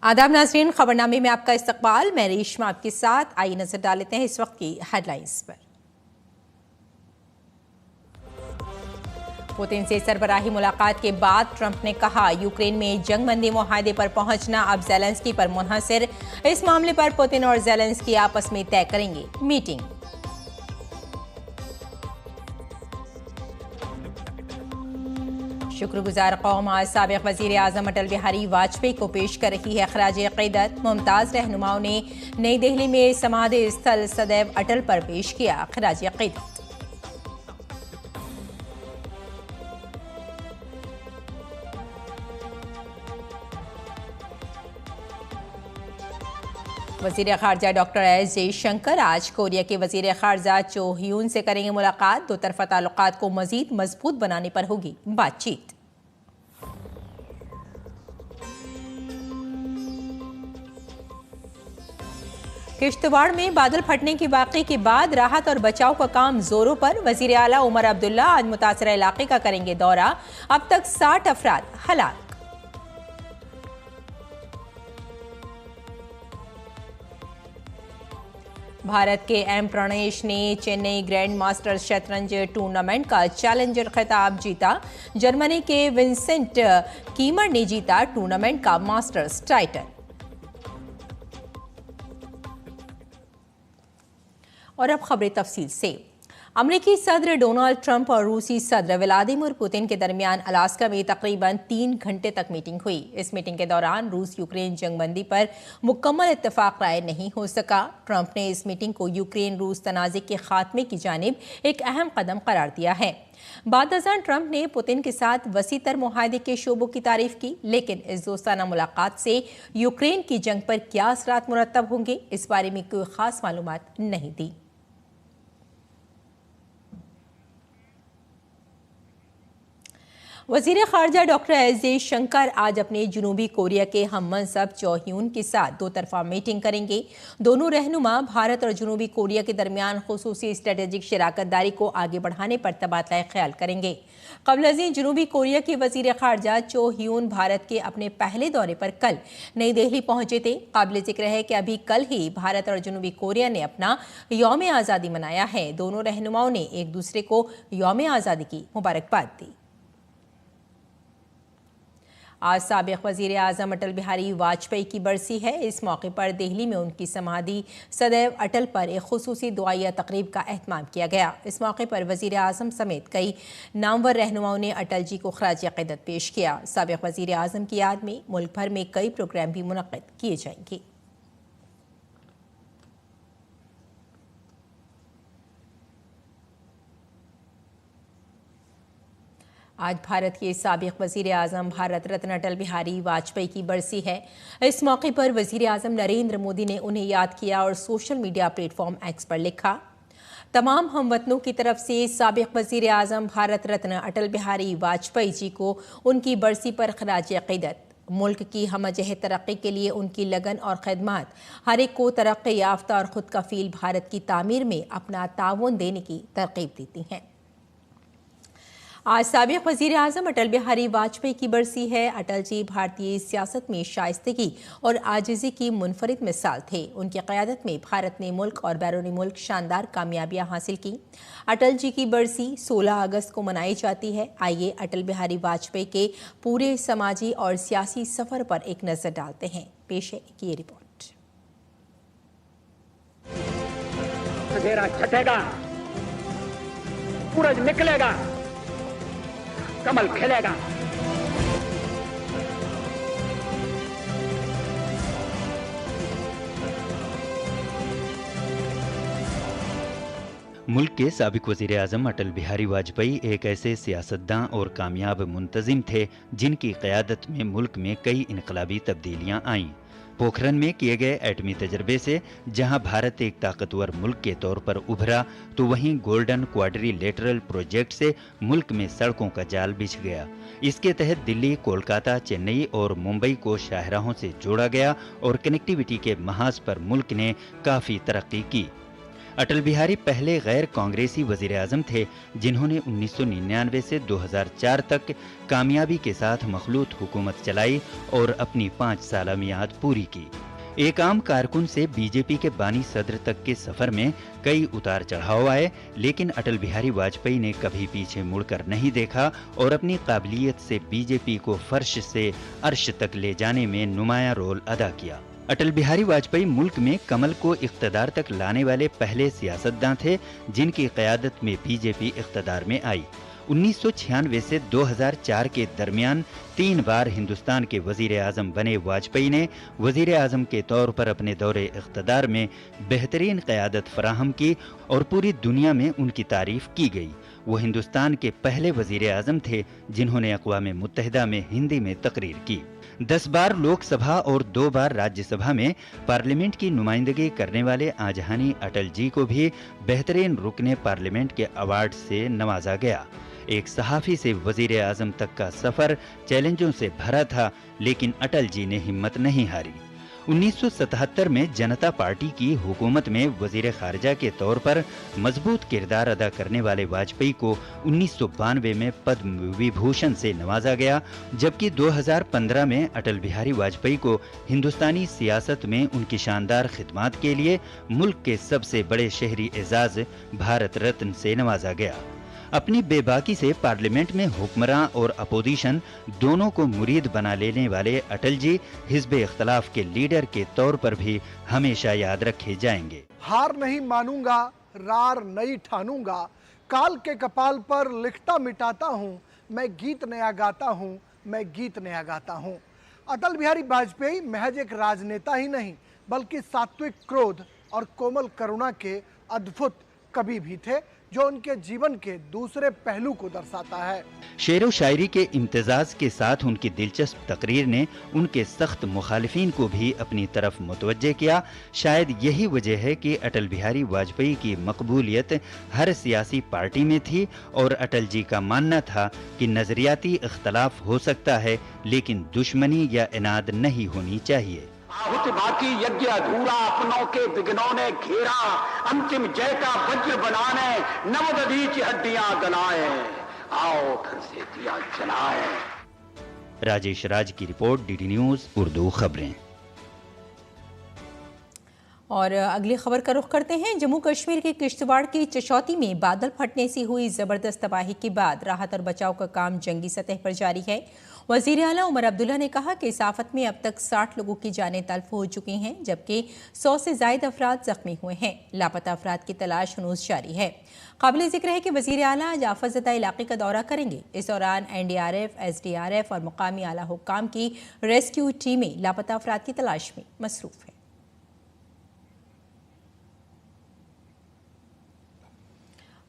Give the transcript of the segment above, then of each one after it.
आदाब नाज़रीन, खबरनामे में आपका इस्तकबाल। मैं रेशमा आपके साथ। आइए नजर डाल लेते हैं इस वक्त की हेडलाइंस पर। पुतिन से सरबराही मुलाकात के बाद ट्रंप ने कहा, यूक्रेन में जंगबंदी मुआहदे पर पहुंचना अब ज़ेलेंस्की पर मुनहसर। इस मामले पर पुतिन और ज़ेलेंस्की आपस में तय करेंगे मीटिंग। शुक्रगुजार कौम आज साबिक वजीर आजम अटल बिहारी वाजपेयी को पेश कर रही है खराज अक़ीदत। मुमताज़ रहनुमाओं ने नई दिल्ली में समाधि स्थल सदैव अटल पर पेश किया खराज अक़ीदत। वज़ीर ख़ारजा डॉक्टर एस जयशंकर आज कोरिया के वज़ीर ख़ारजा चो ह्यून से करेंगे मुलाकात। दो तरफ़ा ताल्लुकात को मज़ीद मजबूत बनाने पर होगी बातचीत। किश्तवाड़ में बादल फटने की वाक़े के बाद राहत और बचाव का काम जोरों पर। वज़ीर आला उमर अब्दुल्ला आज मुतासरा इलाके का करेंगे दौरा। अब तक 60 अफराद हलाक। भारत के एम प्रणेश ने चेन्नई ग्रैंड मास्टर्स शतरंज टूर्नामेंट का चैलेंजर खिताब जीता। जर्मनी के विंसेंट कीमर ने जीता टूर्नामेंट का मास्टर्स टाइटल। और अब खबरें तफसील से। अमेरिकी सदर डोनाल्ड ट्रंप और रूसी सदर व्लादिमीर पुतिन के दरमियान अलास्का में तकरीबन 3 घंटे तक मीटिंग हुई। इस मीटिंग के दौरान रूस यूक्रेन जंगबंदी पर मुकम्मल इत्तफाक राय नहीं हो सका। ट्रंप ने इस मीटिंग को यूक्रेन रूस तनाज़े के खात्मे की जानिब एक अहम कदम करार दिया है। बाद अज़ान ट्रंप ने पुतिन के साथ वसी तर मुआहदे के शोबों की तारीफ की, लेकिन इस दोस्ताना मुलाकात से यूक्रेन की जंग पर क्या असरात मुरतब होंगे, इस बारे में कोई खास मालूमात नहीं दी। वज़ीर ख़ारजा डॉक्टर एस जयशंकर आज अपने जनूबी कोरिया के हम मनसब चो ह्यून के साथ दो तरफा मीटिंग करेंगे। दोनों रहनुमा भारत और जनूबी कोरिया के दरमियान खुसूसी स्ट्रेटेजिक शराकतदारी को आगे बढ़ाने पर तबादला ख्याल करेंगे। क़ब्ल अज़ीं जनूबी कोरिया के वज़ीर ख़ारजा चो ह्यून भारत के अपने पहले दौरे पर कल नई दिल्ली पहुंचे थे। काबिल ज़िक्र है कि अभी कल ही भारत और जनूबी कोरिया ने अपना यौम आज़ादी मनाया है। दोनों रहनुमाओं ने एक दूसरे को यौम आज़ादी की मुबारकबाद दी। आज साबिक वज़ीर आज़म अटल बिहारी वाजपेयी की बरसी है। इस मौके पर दिल्ली में उनकी समाधि सदैव अटल पर एक खुसूसी दुआया तकरीब का एहतमाम किया गया। इस मौके पर वज़ीर आज़म समेत कई नामवर रहनुमाओं ने अटल जी को खराज अक़ीदत पेश किया। साबिक वज़ीर आज़म की याद में मुल्क भर में कई प्रोग्राम भी मुनक़्क़िद किए जाएंगे। आज भारत के साबिक वज़ीर आज़म भारत रत्न अटल बिहारी वाजपेयी की बरसी है। इस मौके पर वज़ीर आज़म नरेंद्र मोदी ने उन्हें याद किया और सोशल मीडिया प्लेटफॉर्म एक्स पर लिखा, तमाम हमवतनों की तरफ से साबिक वज़ीर आज़म भारत रत्न अटल बिहारी वाजपेयी जी को उनकी बरसी पर खराज अक़ीदत। मुल्क की हमजह तरक्की के लिए उनकी लगन और खदमात हर एक को तरक्की याफ्ता और खुद कफील भारत की तामीर में अपना ताउन देने की तरकीब देती हैं। आज साबिक वज़ीर आज़म अटल बिहारी वाजपेयी की बरसी है। अटल जी भारतीय सियासत में शाइस्तगी और आजिज़ी की मुनफरिद मिसाल थे। उनकी क़यादत में भारत ने मुल्क और बैरूनी मुल्क शानदार कामयाबियाँ हासिल की। अटल जी की बरसी 16 अगस्त को मनाई जाती है। आइए अटल बिहारी वाजपेयी के पूरे समाजी और सियासी सफ़र पर एक नज़र डालते हैं। पेश है ये रिपोर्ट। अंधेरा छटेगा, सूरज निकलेगा, कमल खिलेगा। मुल्क के साबिक वज़ीर आज़म अटल बिहारी वाजपेयी एक ऐसे सियासतदान और कामयाब मुंतज़िम थे जिनकी क़यादत में मुल्क में कई इनकलाबी तब्दीलियां आईं। पोखरन में किए गए एटमी तजर्बे से जहां भारत एक ताकतवर मुल्क के तौर पर उभरा, तो वहीं गोल्डन क्वाड्रिलेटरल प्रोजेक्ट से मुल्क में सड़कों का जाल बिछ गया। इसके तहत दिल्ली, कोलकाता, चेन्नई और मुंबई को शाहराहों से जोड़ा गया और कनेक्टिविटी के महाज पर मुल्क ने काफ़ी तरक्की की। अटल बिहारी पहले गैर कांग्रेसी वजीर आजम थे जिन्होंने 1999 से 2004 तक कामयाबी के साथ मखलूत हुकूमत चलाई और अपनी 5 साला मियाद पूरी की। एक आम कारकुन से बीजेपी के बानी सदर तक के सफर में कई उतार चढ़ाव आए, लेकिन अटल बिहारी वाजपेयी ने कभी पीछे मुड़कर नहीं देखा और अपनी काबिलियत से बीजेपी को फर्श से अर्श तक ले जाने में नुमाया रोल अदा किया। अटल बिहारी वाजपेयी मुल्क में कमल को इख्तदार तक लाने वाले पहले सियासतदान थे जिनकी क़यादत में बीजेपी इख्तदार में आई। 1996 से 2004 के दरमियान 3 बार हिंदुस्तान के वजीर आजम बने वाजपेयी ने वजीर आजम के तौर पर अपने दौरे इख्तदार में बेहतरीन क़यादत फराहम की और पूरी दुनिया में उनकी तारीफ की गई। वो हिंदुस्तान के पहले वजीर आजम थे जिन्होंने अक़वाम मुत्तहिदा में हिंदी में तकरीर की। 10 बार लोकसभा और 2 बार राज्यसभा में पार्लियामेंट की नुमाइंदगी करने वाले आजहानी अटल जी को भी बेहतरीन रुकने पार्लियामेंट के अवार्ड से नवाजा गया। एक सहाफ़ी से वजीर आजम तक का सफर चैलेंजों से भरा था, लेकिन अटल जी ने हिम्मत नहीं हारी। 1977 में जनता पार्टी की हुकूमत में वजीर खारजा के तौर पर मजबूत किरदार अदा करने वाले वाजपेयी को 1992 में पद्म विभूषण से नवाजा गया, जबकि 2015 में अटल बिहारी वाजपेयी को हिंदुस्तानी सियासत में उनकी शानदार खिदमात के लिए मुल्क के सबसे बड़े शहरी एजाज भारत रत्न से नवाजा गया। अपनी बेबाकी से पार्लियामेंट में हुक्मरान और अपोजिशन दोनों को मुरीद बना लेने वाले अटल जी हिज़्ब इख्तलाफ के लीडर के तौर पर भी हमेशा याद रखे जाएंगे। हार नहीं मानूंगा, रार नहीं ठानूंगा, काल के कपाल पर लिखता मिटाता हूँ, मैं गीत नया गाता हूँ, मैं गीत नया गाता हूँ। अटल बिहारी वाजपेयी महज एक राजनेता ही नहीं बल्कि सात्विक क्रोध और कोमल करुणा के अद्भुत कवि भी थे, जो उनके जीवन के दूसरे पहलू को दर्शाता है। शेर व शायरी के इम्तिजाज के साथ उनकी दिलचस्प तकरीर ने उनके सख्त मुखालिफिन को भी अपनी तरफ मुतवज्जे किया। शायद यही वजह है कि अटल बिहारी वाजपेयी की मकबूलियत हर सियासी पार्टी में थी और अटल जी का मानना था कि नजरियाती इख्तलाफ हो सकता है, लेकिन दुश्मनी या इनाद नहीं होनी चाहिए। आहुति बाकी यज्ञ अधूरा, अपनों के विघ्नों ने घेरा, अंतिम जय का वज्र बनाने नवदधीच हड्डियां गलाए, आओ फिर से दिया जलाए। राजेश राज की रिपोर्ट, डीडी न्यूज उर्दू खबरें। और अगली खबर का रुख करते हैं। जम्मू कश्मीर के किश्तवाड़ की चशौती में बादल फटने से हुई जबरदस्त तबाही के बाद राहत और बचाव का काम जंगी सतह पर जारी है। वजीर आला उमर अब्दुल्ला ने कहा कि इस आफत में अब तक 60 लोगों की जानें तल्फ हो चुकी हैं, जबकि 100 से ज्यादा अफराद जख्मी हुए हैं। लापता अफराद की तलाश हनूज जारी है। काबिल जिक्र है कि वजीर आला आज आफतज़दा इलाके का दौरा करेंगे। इस दौरान NDRF, SDRF और मुकामी आला हुक्काम की रेस्क्यू टीमें लापता अफराद की तलाश में मसरूफ है।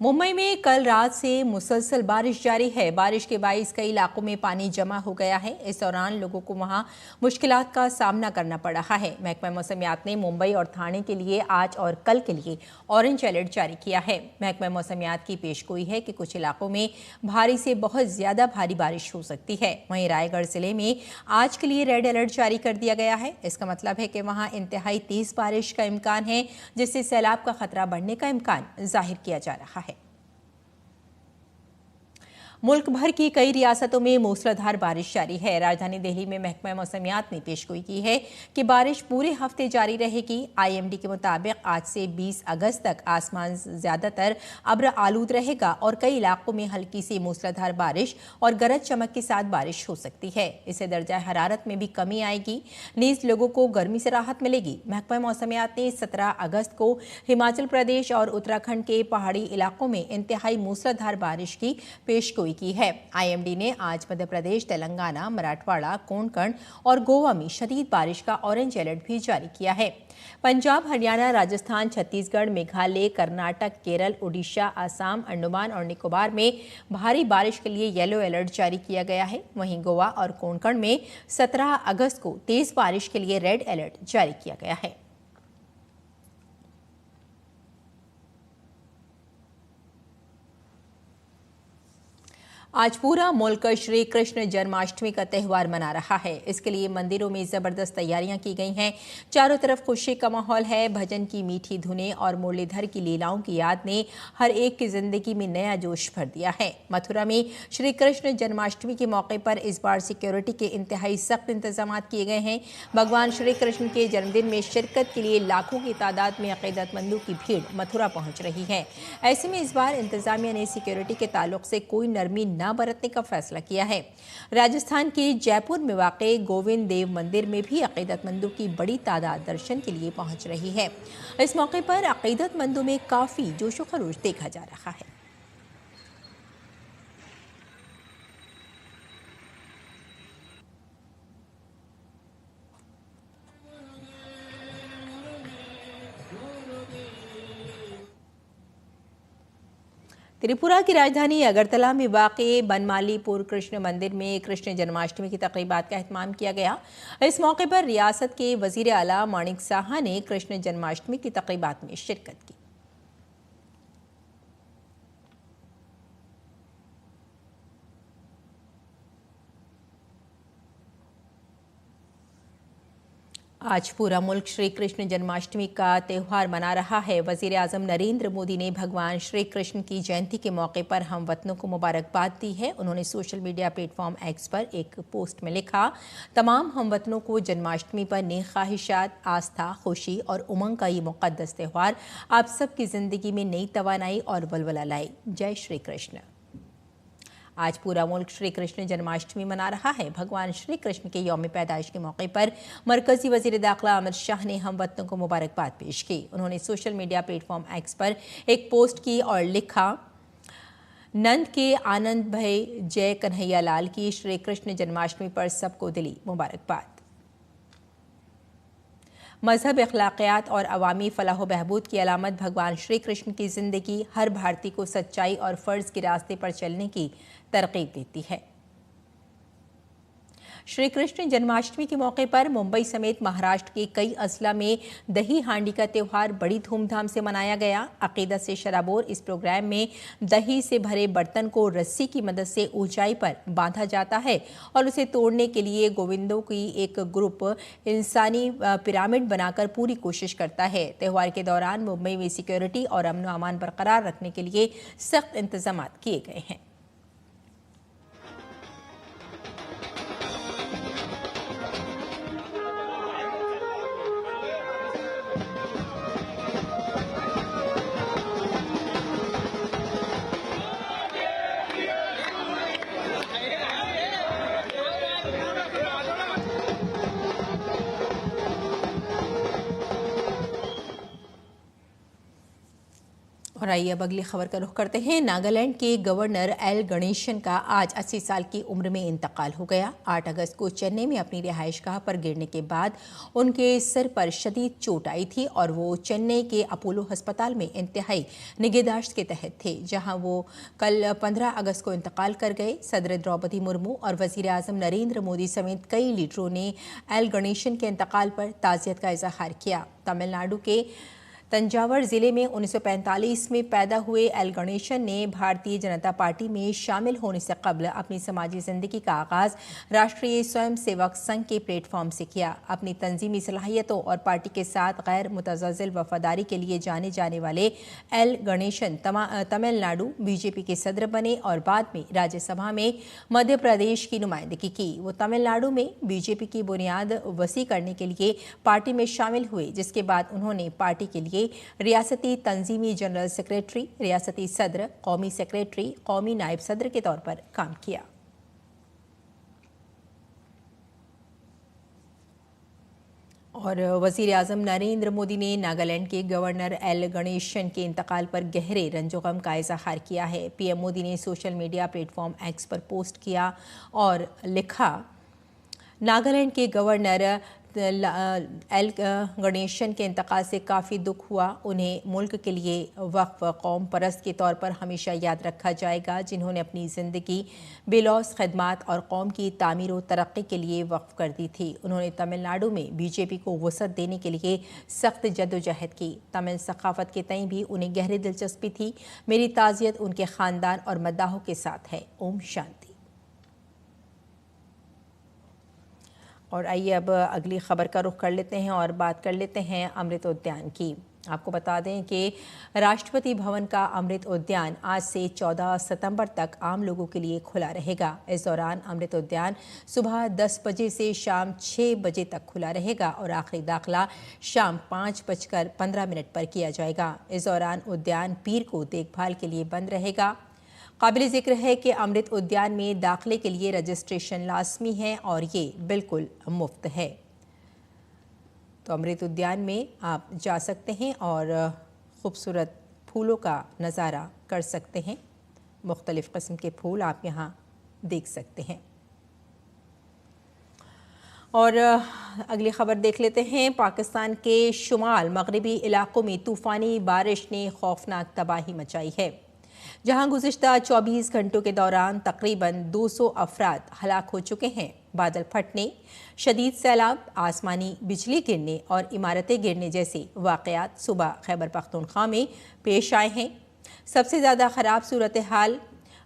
मुंबई में कल रात से मुसलसल बारिश जारी है। बारिश के बाइस कई इलाकों में पानी जमा हो गया है। इस दौरान लोगों को वहां मुश्किलात का सामना करना पड़ रहा है। महकमा मौसमियात ने मुंबई और थाने के लिए आज और कल के लिए ऑरेंज अलर्ट जारी किया है। महकमा मौसमियात की पेशगोई है कि कुछ इलाकों में भारी से बहुत ज्यादा भारी बारिश हो सकती है। वहीं रायगढ़ जिले में आज के लिए रेड अलर्ट जारी कर दिया गया है। इसका मतलब है कि वहां इंतहाई तेज बारिश का इम्कान है, जिससे सैलाब का खतरा बढ़ने का इम्कान जाहिर किया जा रहा है। मुल्क भर की कई रियासतों में मूसलाधार बारिश जारी है। राजधानी दिल्ली में महकमा मौसमियात ने पेशगोई की है कि बारिश पूरे हफ्ते जारी रहेगी। IMD के मुताबिक आज से 20 अगस्त तक आसमान ज्यादातर अब्र आलूद रहेगा और कई इलाकों में हल्की सी मूसलाधार बारिश और गरज चमक के साथ बारिश हो सकती है। इससे दर्जा हरारत में भी कमी आएगी, नीज लोगों को गर्मी से राहत मिलेगी। महकमा मौसमियात ने 17 अगस्त को हिमाचल प्रदेश और उत्तराखंड के पहाड़ी इलाकों में इंतहाई मूसलाधार बारिश की पेशगोई की है। IMD ने आज मध्य प्रदेश, तेलंगाना, मराठवाड़ा, कोंकण और गोवा में शदीद बारिश का ऑरेंज अलर्ट भी जारी किया है। पंजाब, हरियाणा, राजस्थान, छत्तीसगढ़, मेघालय, कर्नाटक, केरल, उड़ीसा, आसाम, अंडमान और निकोबार में भारी बारिश के लिए येलो अलर्ट जारी किया गया है। वहीं गोवा और कोंकण में 17 अगस्त को तेज बारिश के लिए रेड अलर्ट जारी किया गया है। आज पूरा मुल्क श्री कृष्ण जन्माष्टमी का त्यौहार मना रहा है। इसके लिए मंदिरों में जबरदस्त तैयारियां की गई हैं। चारों तरफ खुशी का माहौल है। भजन की मीठी धुनें और मुरलीधर की लीलाओं की याद ने हर एक की जिंदगी में नया जोश भर दिया है। मथुरा में श्री कृष्ण जन्माष्टमी के मौके पर इस बार सिक्योरिटी के इंतहाई सख्त इंतजाम किए गए हैं। भगवान श्री कृष्ण के जन्मदिन में शिरकत के लिए लाखों की तादाद में अकीदतमंदों की भीड़ मथुरा पहुंच रही है। ऐसे में इस बार इंतजामिया ने सिक्योरिटी के ताल्लुक से कोई नरमी न बरतने का फैसला किया है। राजस्थान के जयपुर में वाक़े गोविंद देव मंदिर में भी अकीदतमंदों की बड़ी तादाद दर्शन के लिए पहुंच रही है। इस मौके पर अकीदतमंदों में काफ़ी जोशो खरोश देखा जा रहा है। त्रिपुरा की राजधानी अगरतला में वाक़े बनमालीपुर कृष्ण मंदिर में कृष्ण जन्माष्टमी की तक़रीबात का एहतमाम किया गया। इस मौके पर रियासत के वज़ीर आला माणिक साहा ने कृष्ण जन्माष्टमी की तक़रीबात में शिरकत की। आज पूरा मुल्क श्री कृष्ण जन्माष्टमी का त्यौहार मना रहा है। वज़ीर आज़म नरेंद्र मोदी ने भगवान श्री कृष्ण की जयंती के मौके पर हम वतनों को मुबारकबाद दी है। उन्होंने सोशल मीडिया प्लेटफॉर्म एक्स पर एक पोस्ट में लिखा, तमाम हम वतनों को जन्माष्टमी पर नेक ख्वाहिशात, आस्था, खुशी और उमंग का ये मुक़द्दस त्यौहार आप सबकी ज़िंदगी में नई तवानाई और वलवला लाए। जय श्री कृष्ण। आज पूरा मुल्क श्री कृष्ण जन्माष्टमी मना रहा है। भगवान श्री कृष्ण के यौम पैदाइश के मौके पर मरकजी वज़ीर दाखिला अमित शाह ने हम वतनों को मुबारकबाद पेश की। उन्होंने सोशल मीडिया प्लेटफॉर्म एक्स पर एक पोस्ट की और लिखा, नंद के आनंद भय जय कन्हैया लाल की श्री कृष्ण जन्माष्टमी पर सबको दिली मुबारकबाद। मजहब, अखलाकियात और अवामी फलाह व बहबूद की अलामत भगवान श्री कृष्ण की ज़िंदगी हर भारतीय को सच्चाई और फ़र्ज़ के रास्ते पर चलने की तरकीब देती है। श्री कृष्ण जन्माष्टमी के मौके पर मुंबई समेत महाराष्ट्र के कई अजला में दही हांडी का त्यौहार बड़ी धूमधाम से मनाया गया। अकीदत से शराबोर इस प्रोग्राम में दही से भरे बर्तन को रस्सी की मदद से ऊंचाई पर बांधा जाता है और उसे तोड़ने के लिए गोविंदों की एक ग्रुप इंसानी पिरामिड बनाकर पूरी कोशिश करता है। त्यौहार के दौरान मुंबई में सिक्योरिटी और अमन व अमान बरकरार रखने के लिए सख्त इंतजाम किए गए हैं। और आइए अब अगली खबर का रुख करते हैं। नागालैंड के गवर्नर एल गणेशन का आज 80 साल की उम्र में इंतकाल हो गया। 8 अगस्त को चेन्नई में अपनी रिहाइशगाह पर गिरने के बाद उनके सिर पर शदीद चोट आई थी और वो चेन्नई के अपोलो अस्पताल में इंतहाई निगहदाश्त के तहत थे, जहां वो कल 15 अगस्त को इंतकाल कर गए। सदर द्रौपदी मुर्मू और वज़ीर आज़म नरेंद्र मोदी समेत कई लीडरों ने एल गणेशन के इंतकाल पर ताज़ियत का इजहार किया। तमिलनाडु के तंजावर जिले में 1945 में पैदा हुए एल गणेशन ने भारतीय जनता पार्टी में शामिल होने से कबल अपनी समाजी जिंदगी का आगाज राष्ट्रीय स्वयंसेवक संघ के प्लेटफॉर्म से किया। अपनी तंजीमी सलाहियतों और पार्टी के साथ गैर मुतज़्ज़ल वफादारी के लिए जाने जाने वाले एल गणेशन तमिलनाडु बीजेपी के सदर बने और बाद में राज्यसभा में मध्य प्रदेश की नुमाइंदगी की। वो तमिलनाडु में बीजेपी की बुनियाद वसी करने के लिए पार्टी में शामिल हुए, जिसके बाद उन्होंने पार्टी के लिए रियासती तंजीमी जनरल सेक्रेटरी, रियासती सदर, कौमी सेक्रेटरी, कौमी नायब सदर के तौर पर काम किया। और वज़ीर आज़म नरेंद्र मोदी ने नागालैंड के गवर्नर एल गणेशन के इंतकाल पर गहरे रंजो गम का इजहार किया है। पीएम मोदी ने सोशल मीडिया प्लेटफॉर्म एक्स पर पोस्ट किया और लिखा, नागालैंड के गवर्नर एल गणेशन के इंतकाल से काफ़ी दुख हुआ। उन्हें मुल्क के लिए वक्फ कौम परस्त के तौर पर हमेशा याद रखा जाएगा, जिन्होंने अपनी ज़िंदगी बेलौस खदमात और कौम की तामीर व तरक्की के लिए वक्फ कर दी थी। उन्होंने तमिलनाडु में बीजेपी को वसअत देने के लिए सख्त जद्दोजहद की। तमिल सकाफत के तईं भी उन्हें गहरी दिलचस्पी थी। मेरी ताज़ियत उनके ख़ानदान और मद्दाहों के साथ है। ओम शांति। और आइए अब अगली खबर का रुख कर लेते हैं और बात कर लेते हैं अमृत उद्यान की। आपको बता दें कि राष्ट्रपति भवन का अमृत उद्यान आज से 14 सितंबर तक आम लोगों के लिए खुला रहेगा। इस दौरान अमृत उद्यान सुबह 10 बजे से शाम 6 बजे तक खुला रहेगा और आखिरी दाखिला शाम 5:15 पर किया जाएगा। इस दौरान उद्यान पीर को देखभाल के लिए बंद रहेगा। काबिल ज़िक्र है कि अमृत उद्यान में दाखिले के लिए रजिस्ट्रेशन लाजमी है और ये बिल्कुल मुफ्त है। तो अमृत उद्यान में आप जा सकते हैं और खूबसूरत फूलों का नज़ारा कर सकते हैं। मुख्तलिफ़ किस्म के फूल आप यहाँ देख सकते हैं। और अगली खबर देख लेते हैं। पाकिस्तान के शुमाल मगरबी इलाकों में तूफ़ानी बारिश ने खौफनाक तबाही मचाई है, जहां गुज़िश्ता 24 घंटों के दौरान तकरीबन 200 अफराद हलाक हो चुके हैं। बादल फटने, शदीद सैलाब, आसमानी बिजली गिरने और इमारतें गिरने जैसे वाक़यात सुबह खैबर पख्तूनख्वा में पेश आए हैं। सबसे ज़्यादा ख़राब सूरत हाल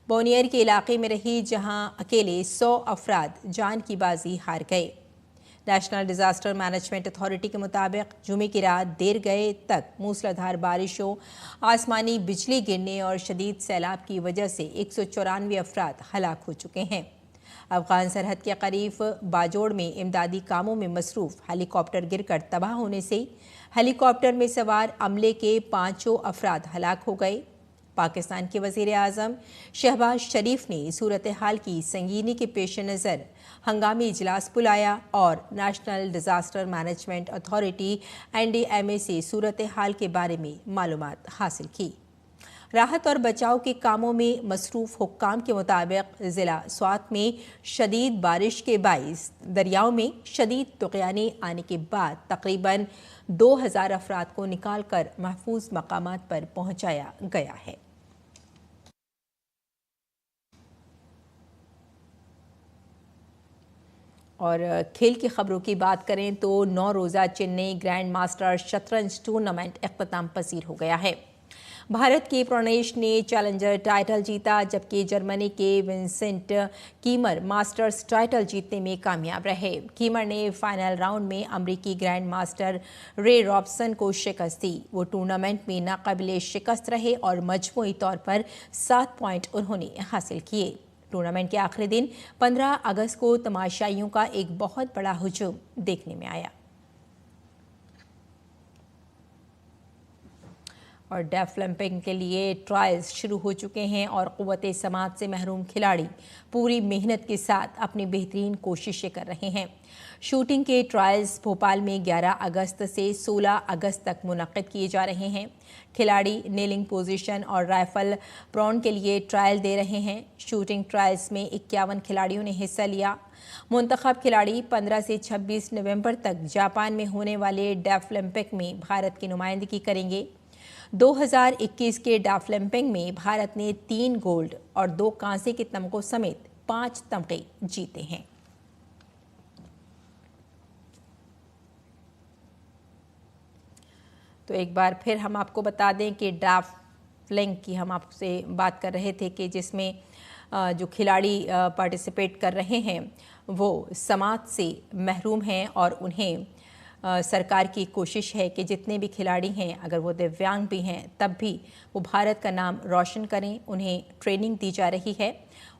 बोनियर के इलाके में रही, जहां अकेले 100 अफराद जान की बाजी हार गए। नेशनल डिज़ास्टर मैनेजमेंट अथॉरिटी के मुताबिक जुमे की रात देर गए तक मूसलाधार बारिशों, आसमानी बिजली गिरने और शदीद सैलाब की वजह से 194 अफराद हलाक हो चुके हैं। अफगान सरहद के करीब बाजोड़ में इमदादी कामों में मसरूफ़ हेलीकॉप्टर गिरकर तबाह होने से हेलीकॉप्टर में सवार अमले के 5 अफराद हलाक हो गए। पाकिस्तान के वज़ीर आज़म शहबाज शरीफ ने सूरत हाल की संगीनी के पेश नज़र हंगामी इजलास बुलाया और national disaster management authority NDMA से सूरत हाल के बारे में मालूमात हासिल की। राहत और बचाव के कामों में मसरूफ़ हुक्काम के मुताबिक ज़िला स्वात में शदीद बारिश के बाइस दरियाओं में शदीद तुग़यानी आने के बाद तकरीबन 2000 अफराद को निकाल कर महफूज मकामात पर पहुँचाया गया है। और खेल की खबरों की बात करें तो 9 रोज़ा चेन्नई ग्रैंड मास्टर शतरंज टूर्नामेंट इख्तिताम पसीर हो गया है। भारत के प्रणेश ने चैलेंजर टाइटल जीता, जबकि जर्मनी के विंसेंट कीमर मास्टर्स टाइटल जीतने में कामयाब रहे। कीमर ने फाइनल राउंड में अमरीकी ग्रैंड मास्टर रे रॉबसन को शिकस्त दी। वो टूर्नामेंट में नाकाबिले शिकस्त रहे और मजमूई तौर पर 7 पॉइंट उन्होंने हासिल किए। टूर्नामेंट के आखिरी दिन 15 अगस्त को तमाशाइयों का एक बहुत बड़ा हुजूम देखने में आया। और डेफलिम्पिंग के लिए ट्रायल्स शुरू हो चुके हैं और क़ुव्वते समात से महरूम खिलाड़ी पूरी मेहनत के साथ अपनी बेहतरीन कोशिशें कर रहे हैं। शूटिंग के ट्रायल्स भोपाल में 11 अगस्त से 16 अगस्त तक मुनक़्क़िद किए जा रहे हैं। खिलाड़ी नेलिंग पोजीशन और राइफल प्रॉन के लिए ट्रायल दे रहे हैं। शूटिंग ट्रायल्स में 51 खिलाड़ियों ने हिस्सा लिया। मुंतखब खिलाड़ी 15 से 26 नवंबर तक जापान में होने वाले डेफलिम्पिक में भारत की नुमाइंदगी करेंगे। 2021 के डेफलिम्पिक में भारत ने 3 गोल्ड और 2 कांसे के तमगों समेत 5 तमगे जीते हैं। तो एक बार फिर हम आपको बता दें कि डेफलिंग की हम आपसे बात कर रहे थे कि जिसमें जो खिलाड़ी पार्टिसिपेट कर रहे हैं वो समाज से महरूम हैं और उन्हें सरकार की कोशिश है कि जितने भी खिलाड़ी हैं अगर वो दिव्यांग भी हैं तब भी वो भारत का नाम रोशन करें। उन्हें ट्रेनिंग दी जा रही है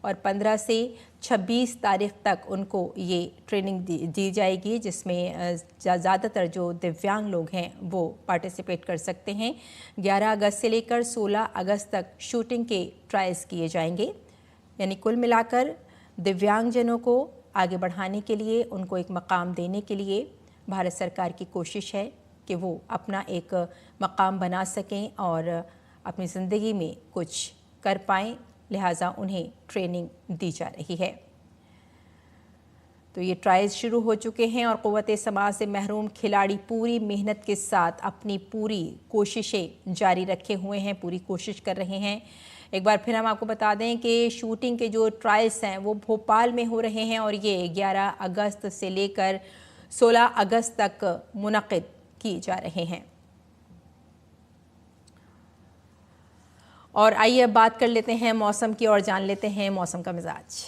और 15 से 26 तारीख तक उनको ये ट्रेनिंग दी जाएगी, जिसमें ज़्यादातर जो दिव्यांग लोग हैं वो पार्टिसिपेट कर सकते हैं। 11 अगस्त से लेकर 16 अगस्त तक शूटिंग के ट्रायल्स किए जाएंगे। यानी कुल मिलाकर दिव्यांगजनों को आगे बढ़ाने के लिए, उनको एक मकाम देने के लिए भारत सरकार की कोशिश है कि वो अपना एक मकाम बना सकें और अपनी ज़िंदगी में कुछ कर पाएँ, लिहाजा उन्हें ट्रेनिंग दी जा रही है। तो ये ट्रायल्स शुरू हो चुके हैं और क़ुव्वत समाअत से महरूम खिलाड़ी पूरी मेहनत के साथ अपनी पूरी कोशिशें जारी रखे हुए हैं, पूरी कोशिश कर रहे हैं। एक बार फिर हम आपको बता दें कि शूटिंग के जो ट्रायल्स हैं वो भोपाल में हो रहे हैं और ये 11 अगस्त से लेकर 16 अगस्त तक मुनक़िद किए जा रहे हैं। और आइए अब बात कर लेते हैं मौसम की और जान लेते हैं मौसम का मिजाज।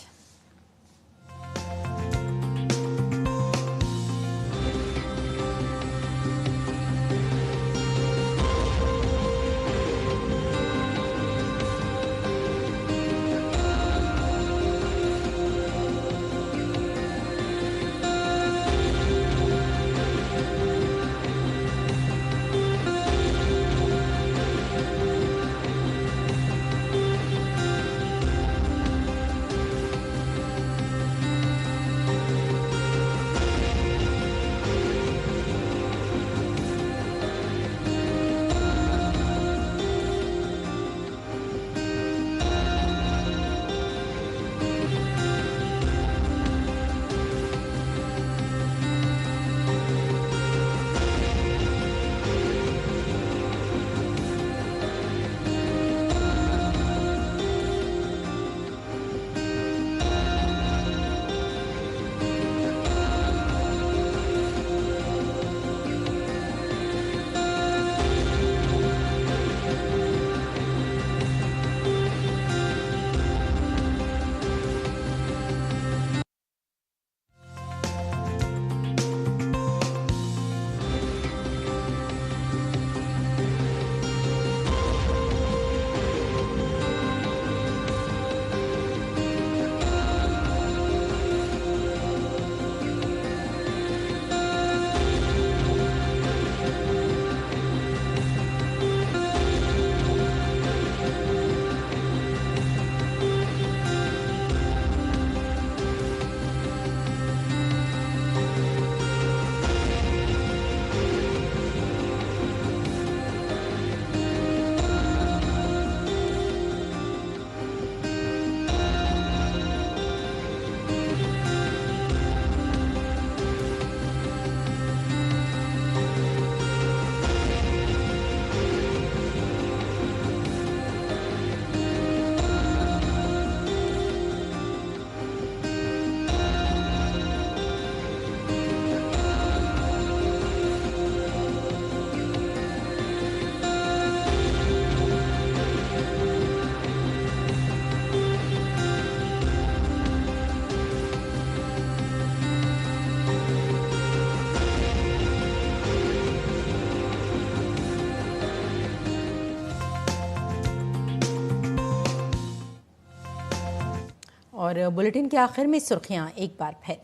और बुलेटिन के आखिर में सुर्खियां एक बार फिर।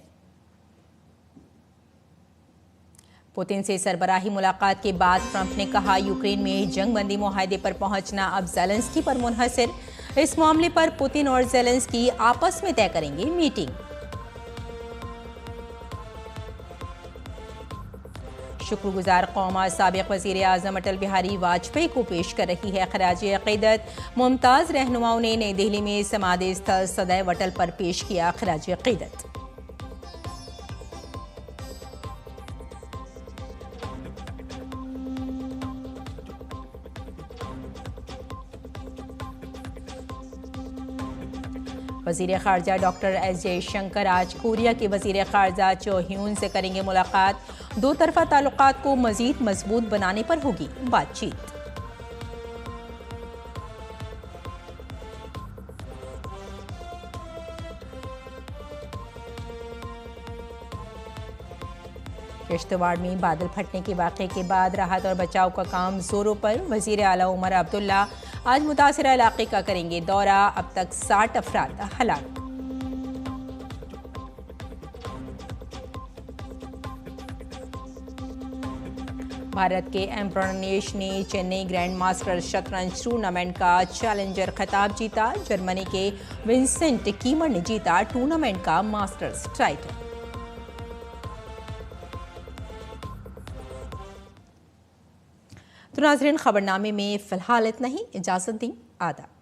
पुतिन से सरबराही मुलाकात के बाद ट्रंप ने कहा यूक्रेन में जंगबंदी मुआहदे पर पहुंचना अब ज़ेलेंस्की पर मुनहसर। इस मामले पर पुतिन और ज़ेलेंस्की आपस में तय करेंगे मीटिंग। शुक्रगुजार कौम आज साबिक़ वज़ीर आज़म अटल बिहारी वाजपेयी को पेश कर रही है खराज अक़ीदत। मुमताज़ रहनुमाओं ने नई दिल्ली में समाधि स्थल सदैव अटल पर पेश किया खराज अक़ीदत। वज़ीर ख़ारजा डॉक्टर एस जयशंकर आज कोरिया के वज़ीर ख़ारजा चो ह्यून से करेंगे मुलाकात। दो तरफ़ा ताल्लुकात को मज़ीद मजबूत बनाने पर होगी बातचीत। किश्तवाड़ में बादल फटने के वाक़े के बाद राहत और बचाव का काम जोरों पर। वज़ीर आला उमर अब्दुल्ला आज मुतासिरा इलाके का करेंगे दौरा। अब तक 60 अफराद हलाक। भारत के एम प्रणेश ने चेन्नई ग्रैंड मास्टर शतरंज टूर्नामेंट का चैलेंजर खिताब जीता। जर्मनी के विंसेंट कीमर ने जीता टूर्नामेंट का मास्टर्स टाइटल। तो नाज़रीन, खबरनामे में फिलहाल इतना ही। इजाज़त दी। आदाब।